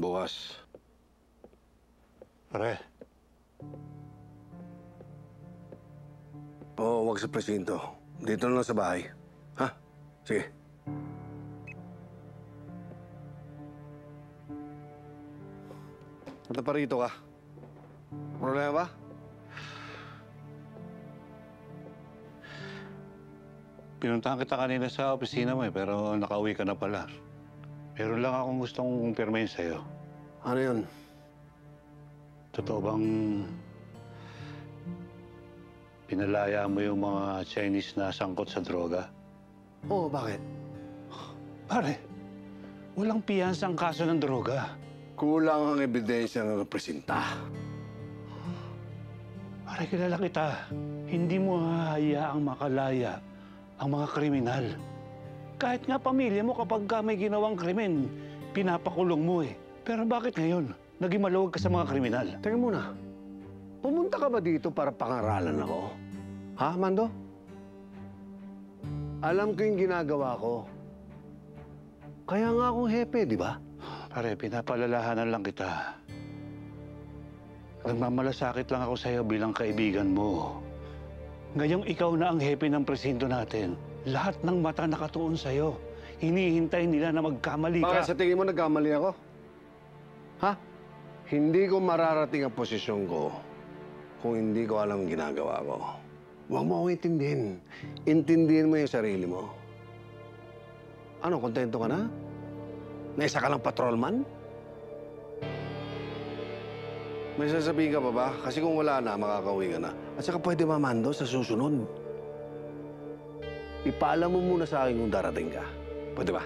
bukas. Pare, Oo, wag sa presinto. Dito na lang sa bahay. Ha? Sige. Punta pa rito ka. Problema ba? pinuntahan kita kanina sa opisina mo pero nakauwi ka na pala. Meron lang akong gustong kumpirmahin sa'yo. Ano yun? Totoo bang pinalaya mo yung mga Chinese na sangkot sa droga? Oo, bakit? Pare, walang piyansang kaso ng droga. Kulang ang ebidensya na napresenta. Pare, kilala kita. Hindi mo hahayaang makalaya ang mga kriminal. Kahit nga pamilya mo kapag may ginawang krimen, pinapakulong mo eh. Pero bakit ngayon? Naging maluwag ka sa mga kriminal. Teka muna. Pumunta ka ba dito para pangaralan ako? Ha, Mando? Alam ko yung ginagawa ko. Kaya nga akong hepe, di ba? Pare, pinapalalahanan lang kita. Nagmamalasakit lang ako sa'yo bilang kaibigan mo. Ngayong ikaw na ang hepe ng presinto natin. Lahat ng mata nakatuon sa'yo. Hinihintay nila na magkamali ka. Bakit sa tingin mo nagkamali ako? Ha? Hindi ko mararating ang posisyon ko kung hindi ko alam ang ginagawa ko. Huwag mo akong intindihin. Intindihin mo yung sarili mo. Ano, kontento ka na? Na isa ka lang patrolman? May sasabihin ka pa ba? Kasi kung wala na, makakauwi ka na. At saka pwede mamando sa susunod. Ipaalam mo muna sa akin kung darating ka. Pwede ba?